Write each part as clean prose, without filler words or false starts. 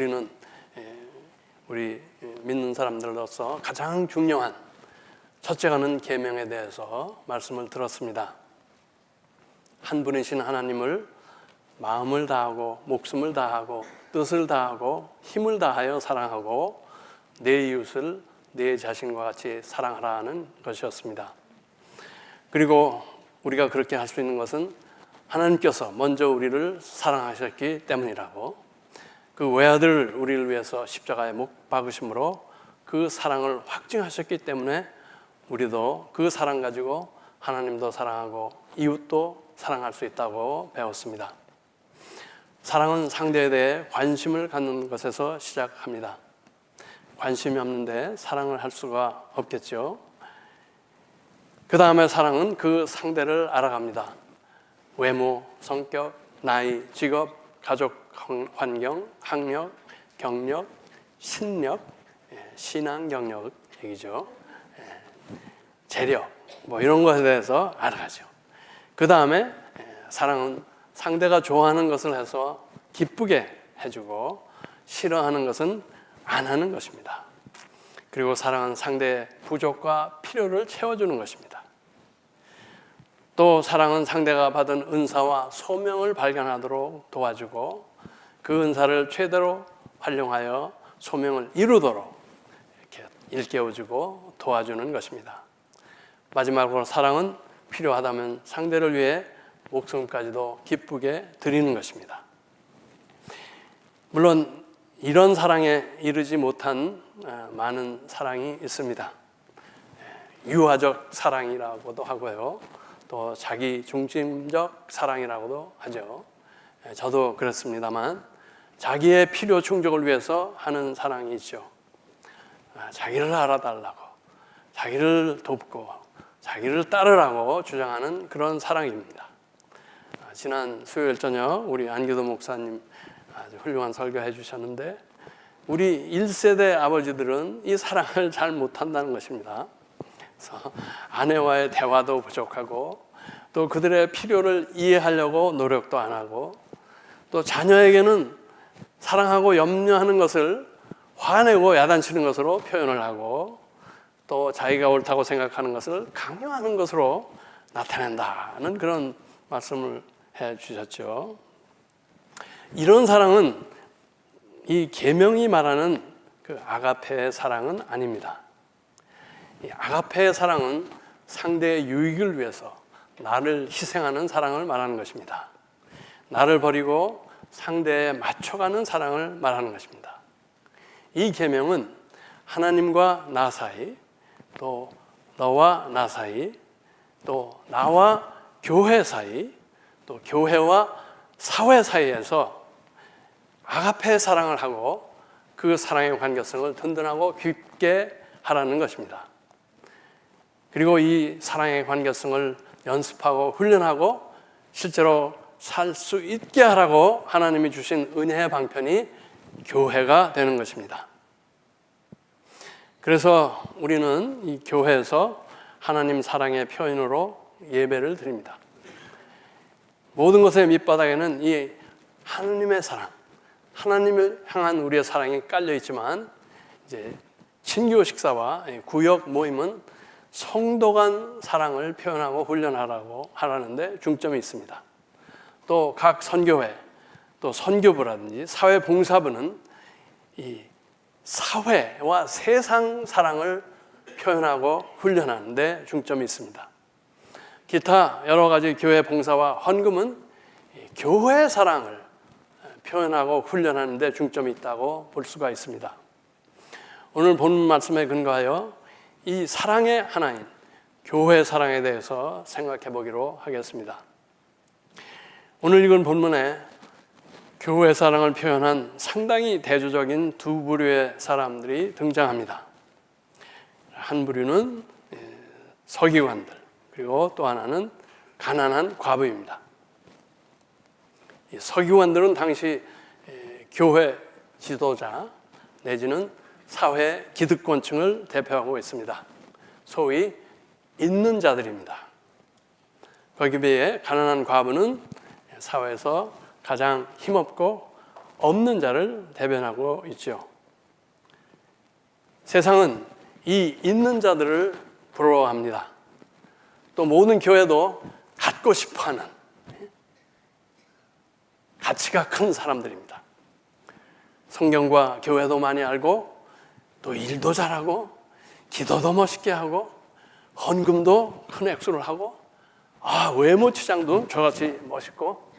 우리는 우리 믿는 사람들로서 가장 중요한 첫째가는 계명에 대해서 말씀을 들었습니다. 한 분이신 하나님을 마음을 다하고 목숨을 다하고 뜻을 다하고 힘을 다하여 사랑하고 내 이웃을 내 자신과 같이 사랑하라는 것이었습니다. 그리고 우리가 그렇게 할 수 있는 것은 하나님께서 먼저 우리를 사랑하셨기 때문이라고, 그 외아들 우리를 위해서 십자가에 못 박으심으로 그 사랑을 확증하셨기 때문에 우리도 그 사랑 가지고 하나님도 사랑하고 이웃도 사랑할 수 있다고 배웠습니다. 사랑은 상대에 대해 관심을 갖는 것에서 시작합니다. 관심이 없는데 사랑을 할 수가 없겠죠. 그 다음에 사랑은 그 상대를 알아갑니다. 외모, 성격, 나이, 직업, 가족 환경, 학력, 경력, 신력, 신앙 경력 얘기죠. 재력, 이런 것에 대해서 알아가죠. 그 다음에 사랑은 상대가 좋아하는 것을 해서 기쁘게 해주고 싫어하는 것은 안 하는 것입니다. 그리고 사랑은 상대의 부족과 필요를 채워주는 것입니다. 또 사랑은 상대가 받은 은사와 소명을 발견하도록 도와주고 그 은사를 최대로 활용하여 소명을 이루도록 이렇게 일깨워주고 도와주는 것입니다. 마지막으로 사랑은 필요하다면 상대를 위해 목숨까지도 기쁘게 드리는 것입니다. 물론 이런 사랑에 이르지 못한 많은 사랑이 있습니다. 유아적 사랑이라고도 하고요, 또 자기 중심적 사랑이라고도 하죠. 저도 그렇습니다만 자기의 필요 충족을 위해서 하는 사랑이 있죠. 자기를 알아달라고, 자기를 돕고 자기를 따르라고 주장하는 그런 사랑입니다. 지난 수요일 저녁 우리 안기도 목사님 아주 훌륭한 설교해 주셨는데, 우리 1세대 아버지들은 이 사랑을 잘 못한다는 것입니다. 그래서 아내와의 대화도 부족하고 또 그들의 필요를 이해하려고 노력도 안 하고, 또 자녀에게는 사랑하고 염려하는 것을 화내고 야단치는 것으로 표현을 하고, 또 자기가 옳다고 생각하는 것을 강요하는 것으로 나타낸다는 그런 말씀을 해 주셨죠. 이런 사랑은 이 계명이 말하는 그 아가페의 사랑은 아닙니다. 이 아가페의 사랑은 상대의 유익을 위해서 나를 희생하는 사랑을 말하는 것입니다. 나를 버리고 상대에 맞춰가는 사랑을 말하는 것입니다. 이 계명은 하나님과 나 사이, 또 너와 나 사이, 또 나와 교회 사이, 또 교회와 사회 사이에서 아가페의 사랑을 하고 그 사랑의 관계성을 든든하고 깊게 하라는 것입니다. 그리고 이 사랑의 관계성을 연습하고 훈련하고 실제로 살 수 있게 하라고 하나님이 주신 은혜의 방편이 교회가 되는 것입니다. 그래서 우리는 이 교회에서 하나님 사랑의 표현으로 예배를 드립니다. 모든 것의 밑바닥에는 이 하나님의 사랑, 하나님을 향한 우리의 사랑이 깔려 있지만, 이제 친교 식사와 구역 모임은 성도 간 사랑을 표현하고 훈련하라고 하라는데 중점이 있습니다. 또 각 선교회, 또 선교부라든지 사회봉사부는 이 사회와 세상 사랑을 표현하고 훈련하는데 중점이 있습니다. 기타 여러 가지 교회 봉사와 헌금은 교회 사랑을 표현하고 훈련하는 데 중점이 있다고 볼 수가 있습니다. 오늘 본문 말씀에 근거하여 이 사랑의 하나인 교회 사랑에 대해서 생각해 보기로 하겠습니다. 오늘 읽은 본문에 교회 사랑을 표현한 상당히 대조적인 두 부류의 사람들이 등장합니다. 한 부류는 서기관들, 그리고 또 하나는 가난한 과부입니다. 서기관들은 당시 교회 지도자 내지는 사회 기득권층을 대표하고 있습니다. 소위 있는 자들입니다. 거기에 비해 가난한 과부는 사회에서 가장 힘없고 없는 자를 대변하고 있죠. 세상은 이 있는 자들을 부러워합니다. 또 모든 교회도 갖고 싶어하는 가치가 큰 사람들입니다. 성경과 교회도 많이 알고 또 일도 잘하고 기도도 멋있게 하고 헌금도 큰 액수를 하고 외모 치장도 저같이 멋있고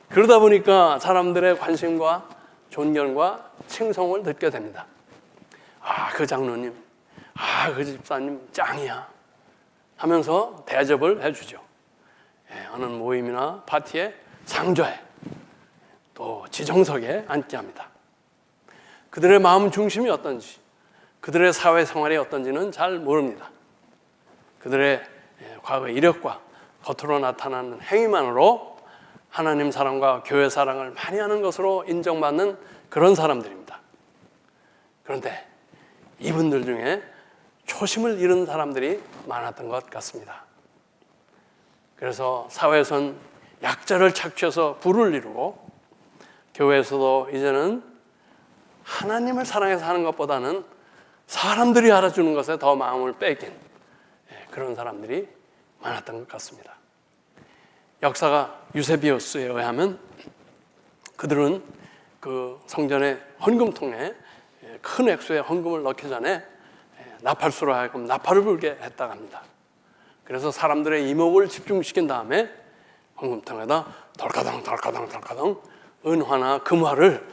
그러다 보니까 사람들의 관심과 존경과 칭송을 듣게 됩니다. 그 장로님, 그 집사님 짱이야 하면서 대접을 해주죠. 어느 모임이나 파티에 상좌에 또 지정석에 앉게 합니다. 그들의 마음 중심이 어떤지, 그들의 사회생활이 어떤지는 잘 모릅니다. 그들의 과거 이력과 겉으로 나타나는 행위만으로 하나님 사랑과 교회 사랑을 많이 하는 것으로 인정받는 그런 사람들입니다. 그런데 이분들 중에 초심을 잃은 사람들이 많았던 것 같습니다. 그래서 사회에선 약자를 착취해서 부를 이루고 교회에서도 이제는 하나님을 사랑해서 하는 것보다는 사람들이 알아주는 것에 더 마음을 빼긴 그런 사람들이 많았던 것 같습니다. 역사가 유세비우스에 의하면 그들은 그 성전의 헌금통에 큰 액수의 헌금을 넣기 전에 나팔수로 하여금 나팔을 불게 했다고 합니다. 그래서 사람들의 이목을 집중시킨 다음에 헌금통에다 덜까당 은화나 금화를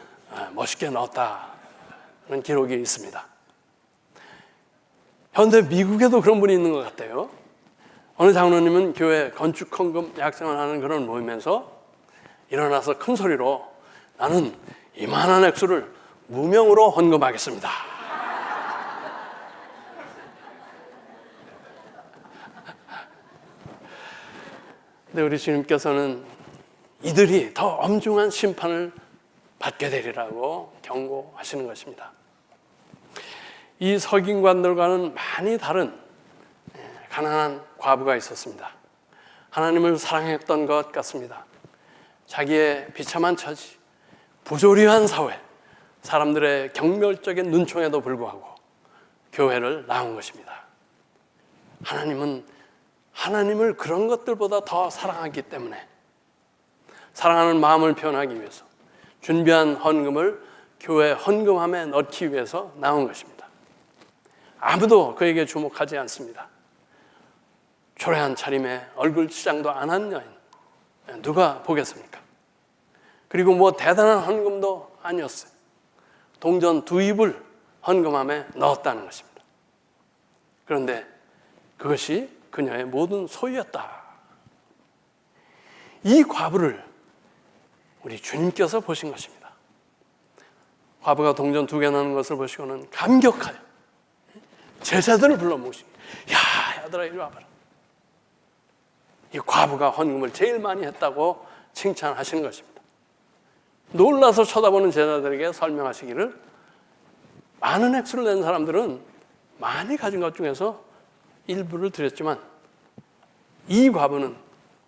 멋있게 넣었다는 기록이 있습니다. 현대 미국에도 그런 분이 있는 것 같아요. 어느 장로님은 교회 건축 헌금 약정을 하는 그런 모임에서 일어나서 큰 소리로 나는 이만한 액수를 무명으로 헌금하겠습니다. 근데 우리 주님께서는 이들이 더 엄중한 심판을 받게 되리라고 경고하시는 것입니다. 이 서기관들과는 많이 다른 가난한 과부가 있었습니다. 하나님을 사랑했던 것 같습니다. 자기의 비참한 처지, 부조리한 사회, 사람들의 경멸적인 눈총에도 불구하고 교회를 나온 것입니다. 하나님은 하나님을 그런 것들보다 더 사랑하기 때문에 사랑하는 마음을 표현하기 위해서 준비한 헌금을 교회 헌금함에 넣기 위해서 나온 것입니다. 아무도 그에게 주목하지 않습니다. 초라한 차림에 얼굴 치장도 안 한 여인, 누가 보겠습니까? 그리고 뭐 대단한 헌금도 아니었어요. 동전 2입을 헌금함에 넣었다는 것입니다. 그런데 그것이 그녀의 모든 소유였다. 이 과부를 우리 주님께서 보신 것입니다. 과부가 동전 2개 넣는 것을 보시고는 감격하여 제자들을 불러 모시고 야, 얘들아 이리 와봐라. 이 과부가 헌금을 제일 많이 했다고 칭찬하시는 것입니다. 놀라서 쳐다보는 제자들에게 설명하시기를 많은 액수를 낸 사람들은 많이 가진 것 중에서 일부를 드렸지만 이 과부는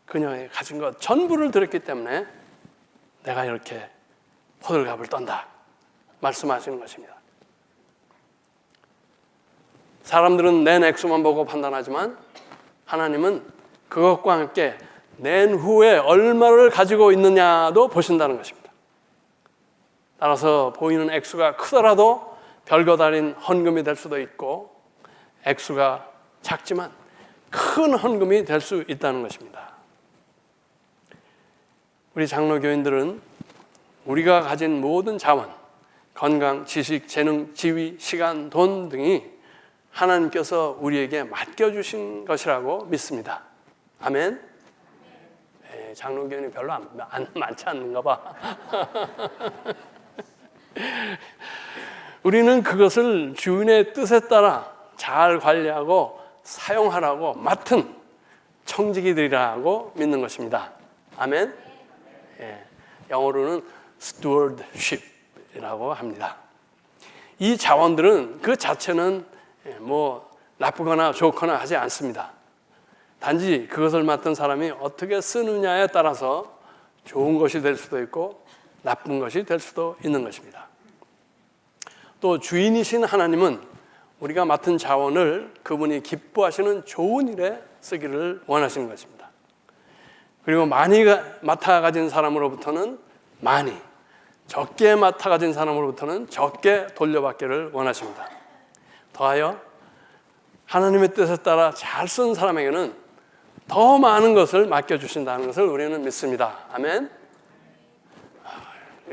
그녀의 가진 것 전부를 드렸기 때문에 내가 이렇게 호들갑을 떤다 말씀하시는 것입니다. 사람들은 낸 액수만 보고 판단하지만 하나님은 그것과 함께 낸 후에 얼마를 가지고 있느냐도 보신다는 것입니다. 따라서 보이는 액수가 크더라도 별것 아닌 헌금이 될 수도 있고 액수가 작지만 큰 헌금이 될 수 있다는 것입니다. 우리 장로교인들은 우리가 가진 모든 자원, 건강, 지식, 재능, 지위, 시간, 돈 등이 하나님께서 우리에게 맡겨주신 것이라고 믿습니다. 아멘? 장로교인이 별로 많지 않는가 봐. 우리는 그것을 주인의 뜻에 따라 잘 관리하고 사용하라고 맡은 청지기들이라고 믿는 것입니다. 아멘? 영어로는 stewardship이라고 합니다. 이 자원들은 그 자체는 뭐 나쁘거나 좋거나 하지 않습니다. 단지 그것을 맡은 사람이 어떻게 쓰느냐에 따라서 좋은 것이 될 수도 있고 나쁜 것이 될 수도 있는 것입니다. 또 주인이신 하나님은 우리가 맡은 자원을 그분이 기뻐하시는 좋은 일에 쓰기를 원하시는 것입니다. 그리고 많이 맡아 가진 사람으로부터는 많이, 적게 맡아 가진 사람으로부터는 적게 돌려받기를 원하십니다. 더하여 하나님의 뜻에 따라 잘 쓴 사람에게는 더 많은 것을 맡겨주신다는 것을 우리는 믿습니다. 아멘.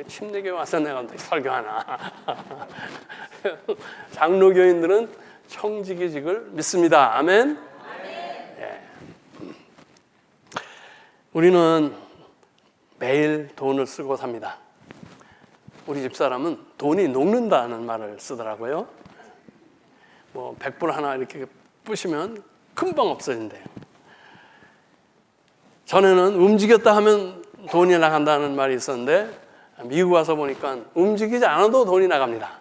침례교회 와서 내가 설교하나. 장로교인들은 청지기직을 믿습니다. 아멘. 예. 우리는 매일 돈을 쓰고 삽니다. 우리 집사람은 돈이 녹는다는 말을 쓰더라고요. 뭐 100불 하나 이렇게 뿌시면 금방 없어진대요. 전에는 움직였다 하면 돈이 나간다는 말이 있었는데 미국 와서 보니까 움직이지 않아도 돈이 나갑니다.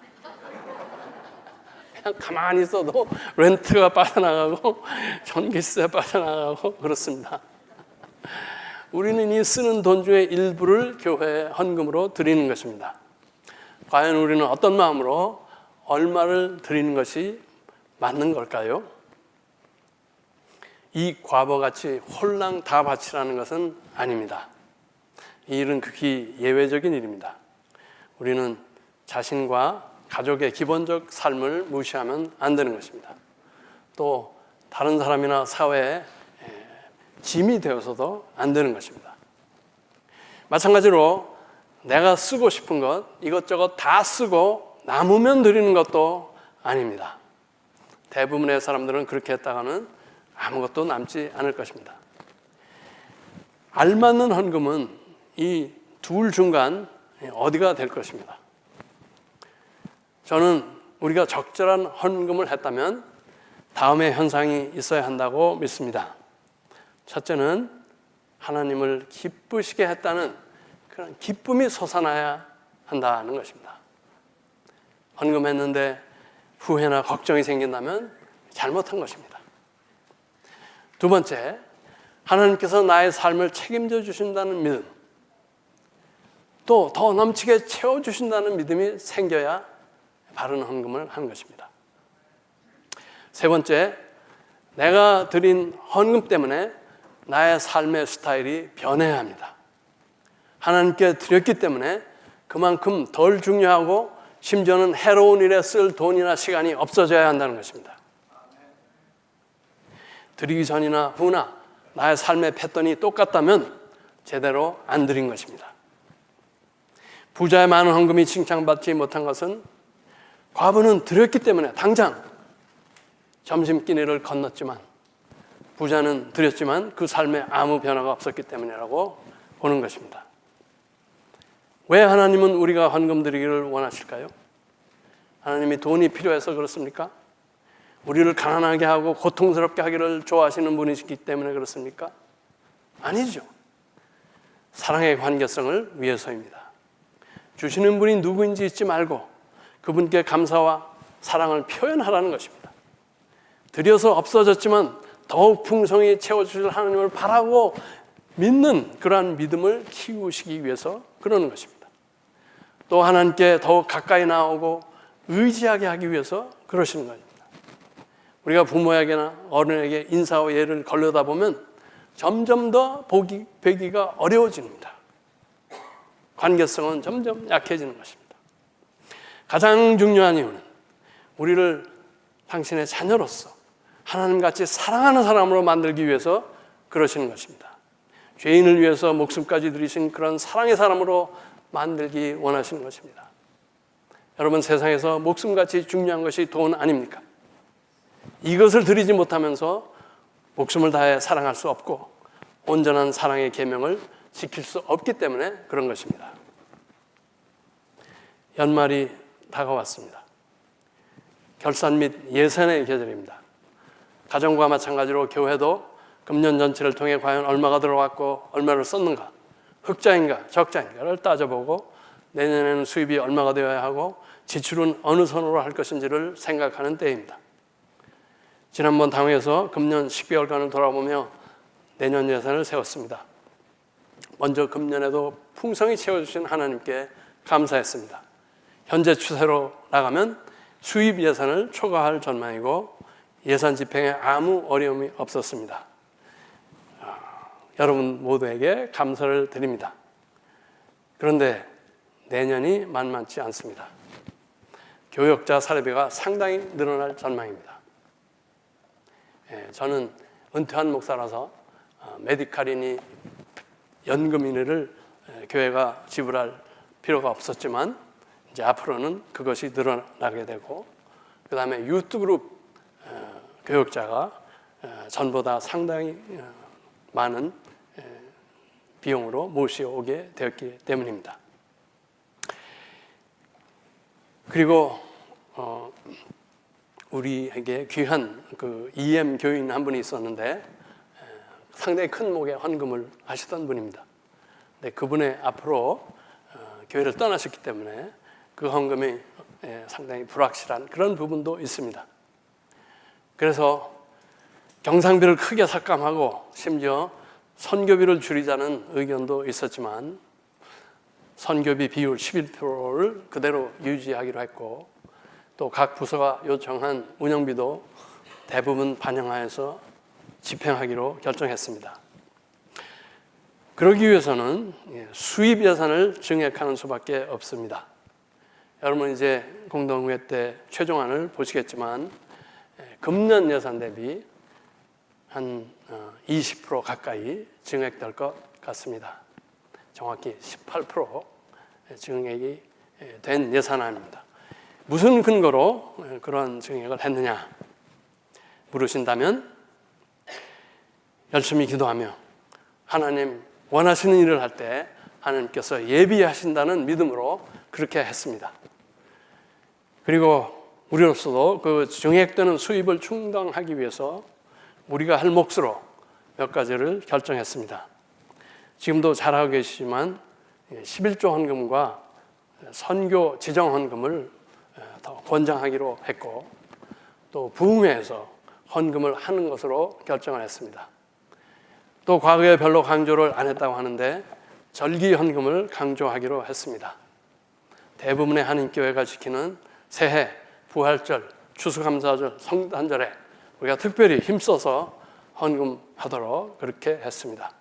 그냥 가만히 있어도 렌트가 빠져나가고 전기세 빠져나가고 그렇습니다. 우리는 이 쓰는 돈 중에 일부를 교회에 헌금으로 드리는 것입니다. 과연 우리는 어떤 마음으로 얼마를 드리는 것이 맞는 걸까요? 이 과거같이 홀랑 다 바치라는 것은 아닙니다. 이 일은 극히 예외적인 일입니다. 우리는 자신과 가족의 기본적 삶을 무시하면 안 되는 것입니다. 또 다른 사람이나 사회에 짐이 되어서도 안 되는 것입니다. 마찬가지로 내가 쓰고 싶은 것 이것저것 다 쓰고 남으면 드리는 것도 아닙니다. 대부분의 사람들은 그렇게 했다가는 아무것도 남지 않을 것입니다. 알맞는 헌금은 이 둘 중간 어디가 될 것입니다. 저는 우리가 적절한 헌금을 했다면 다음의 현상이 있어야 한다고 믿습니다. 첫째는 하나님을 기쁘시게 했다는 그런 기쁨이 솟아나야 한다는 것입니다. 헌금했는데 후회나 걱정이 생긴다면 잘못한 것입니다. 두 번째, 하나님께서 나의 삶을 책임져 주신다는 믿음, 또 더 넘치게 채워주신다는 믿음이 생겨야 바른 헌금을 하는 것입니다. 세 번째, 내가 드린 헌금 때문에 나의 삶의 스타일이 변해야 합니다. 하나님께 드렸기 때문에 그만큼 덜 중요하고 심지어는 해로운 일에 쓸 돈이나 시간이 없어져야 한다는 것입니다. 드리기 전이나 후나 나의 삶의 패턴이 똑같다면 제대로 안 드린 것입니다. 부자의 많은 헌금이 칭찬받지 못한 것은 과부는 드렸기 때문에 당장 점심기니를 건넜지만 부자는 드렸지만 그 삶에 아무 변화가 없었기 때문이라고 보는 것입니다. 왜 하나님은 우리가 헌금 드리기를 원하실까요? 하나님이 돈이 필요해서 그렇습니까? 우리를 가난하게 하고 고통스럽게 하기를 좋아하시는 분이시기 때문에 그렇습니까? 아니죠. 사랑의 관계성을 위해서입니다. 주시는 분이 누구인지 잊지 말고 그분께 감사와 사랑을 표현하라는 것입니다. 드려서 없어졌지만 더욱 풍성히 채워주실 하나님을 바라고 믿는 그러한 믿음을 키우시기 위해서 그러는 것입니다. 또 하나님께 더욱 가까이 나오고 의지하게 하기 위해서 그러시는 겁니다. 우리가 부모에게나 어른에게 인사와 예를 걸려다 보면 점점 더 배기가 어려워집니다. 관계성은 점점 약해지는 것입니다. 가장 중요한 이유는 우리를 당신의 자녀로서 하나님같이 사랑하는 사람으로 만들기 위해서 그러시는 것입니다. 죄인을 위해서 목숨까지 드리신 그런 사랑의 사람으로 만들기 원하시는 것입니다. 여러분, 세상에서 목숨같이 중요한 것이 돈 아닙니까? 이것을 드리지 못하면서 목숨을 다해 사랑할 수 없고 온전한 사랑의 계명을 지킬 수 없기 때문에 그런 것입니다. 연말이 다가왔습니다. 결산 및 예산의 계절입니다. 가정과 마찬가지로 교회도 금년 전체를 통해 과연 얼마가 들어왔고 얼마를 썼는가, 흑자인가 적자인가를 따져보고 내년에는 수입이 얼마가 되어야 하고 지출은 어느 선으로 할 것인지를 생각하는 때입니다. 지난번 당회에서 금년 10개월간을 돌아보며 내년 예산을 세웠습니다. 먼저 금년에도 풍성히 채워주신 하나님께 감사했습니다. 현재 추세로 나가면 수입 예산을 초과할 전망이고 예산 집행에 아무 어려움이 없었습니다. 여러분 모두에게 감사를 드립니다. 그런데 내년이 만만치 않습니다. 교역자 사례비가 상당히 늘어날 전망입니다. 저는 은퇴한 목사라서 메디칼이니 연금이니를 교회가 지불할 필요가 없었지만 이제 앞으로는 그것이 늘어나게 되고 그 다음에 유트그룹 교역자가 전보다 상당히 많은 비용으로 모셔오게 되었기 때문입니다. 그리고 우리에게 귀한 그 EM 교인 한 분이 있었는데 상당히 큰 목의 헌금을 하시던 분입니다. 근데 그분의 앞으로 교회를 떠나셨기 때문에 그 헌금이 상당히 불확실한 그런 부분도 있습니다. 그래서 경상비를 크게 삭감하고 심지어 선교비를 줄이자는 의견도 있었지만 선교비 비율 11%를 그대로 유지하기로 했고 또 각 부서가 요청한 운영비도 대부분 반영하여서 집행하기로 결정했습니다. 그러기 위해서는 수입 예산을 증액하는 수밖에 없습니다. 여러분 이제 공동회 때 최종안을 보시겠지만 금년 예산 대비 한 20% 가까이 증액될 것 같습니다. 정확히 18% 증액이 된 예산안입니다. 무슨 근거로 그런 증액을 했느냐 물으신다면 열심히 기도하며 하나님 원하시는 일을 할 때 하나님께서 예비하신다는 믿음으로 그렇게 했습니다. 그리고 우리로서도 그 증액되는 수입을 충당하기 위해서 우리가 할 몫으로 몇 가지를 결정했습니다. 지금도 잘하고 계시지만 11조 헌금과 선교 지정 헌금을 더 권장하기로 했고 또 부흥회에서 헌금을 하는 것으로 결정을 했습니다. 또 과거에 별로 강조를 안 했다고 하는데 절기 헌금을 강조하기로 했습니다. 대부분의 한인교회가 지키는 새해, 부활절, 추수감사절, 성탄절에 우리가 특별히 힘써서 헌금하도록 그렇게 했습니다.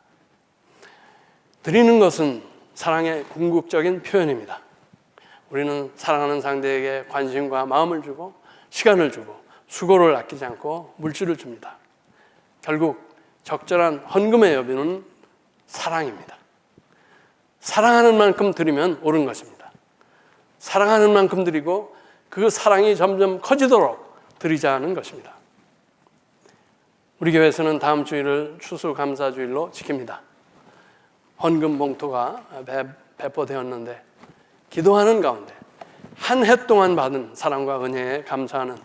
드리는 것은 사랑의 궁극적인 표현입니다. 우리는 사랑하는 상대에게 관심과 마음을 주고 시간을 주고 수고를 아끼지 않고 물질을 줍니다. 결국 적절한 헌금의 여비는 사랑입니다. 사랑하는 만큼 드리면 옳은 것입니다. 사랑하는 만큼 드리고 그 사랑이 점점 커지도록 드리자는 것입니다. 우리 교회에서는 다음 주일을 추수감사주일로 지킵니다. 헌금 봉투가 배포되었는데 기도하는 가운데 한 해 동안 받은 사랑과 은혜에 감사하는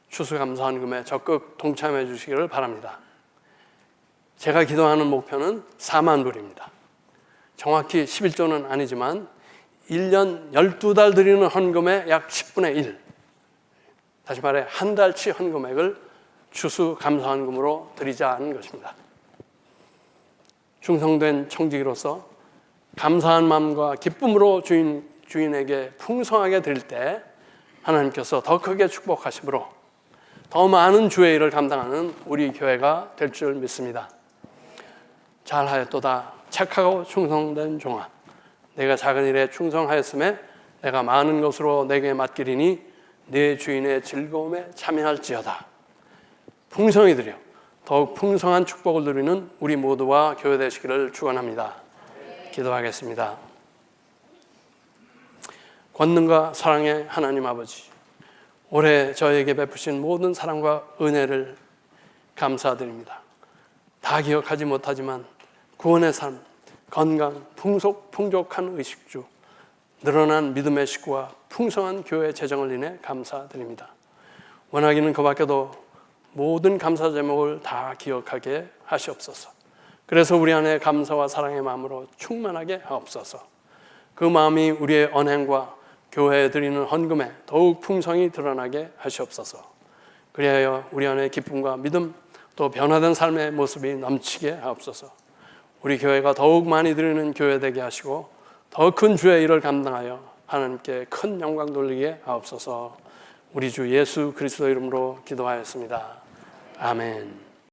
추수감사 헌금에 적극 동참해 주시기를 바랍니다. 제가 기도하는 목표는 4만 불입니다. 정확히 11조는 아니지만 1년 12달 드리는 헌금의 약 10분의 1, 다시 말해 한 달치 헌금액을 추수감사헌금으로 드리자는 것입니다. 충성된 청지기로서 감사한 마음과 기쁨으로 주인에게 풍성하게 드릴 때 하나님께서 더 크게 축복하심으로 더 많은 주의 일을 감당하는 우리 교회가 될 줄 믿습니다. 잘하였도다 착하고 충성된 종아, 내가 작은 일에 충성하였음에 내가 많은 것으로 내게 맡기리니 내 주인의 즐거움에 참여할지어다. 풍성히 드려 더욱 풍성한 축복을 누리는 우리 모두와 교회 되시기를 축원합니다. 기도하겠습니다. 권능과 사랑의 하나님 아버지, 올해 저에게 베푸신 모든 사랑과 은혜를 감사드립니다. 다 기억하지 못하지만 구원의 삶, 건강, 풍족한 의식주, 늘어난 믿음의 식구와 풍성한 교회 재정을 인해 감사드립니다. 원하기는 그 밖에도 모든 감사 제목을 다 기억하게 하시옵소서. 그래서 우리 안에 감사와 사랑의 마음으로 충만하게 하옵소서. 그 마음이 우리의 언행과 교회에 드리는 헌금에 더욱 풍성히 드러나게 하시옵소서. 그리하여 우리 안에 기쁨과 믿음 또 변화된 삶의 모습이 넘치게 하옵소서. 우리 교회가 더욱 많이 드리는 교회 되게 하시고 더 큰 주의 일을 감당하여 하나님께 큰 영광 돌리게 하옵소서. 우리 주 예수 그리스도 이름으로 기도하였습니다. 아멘.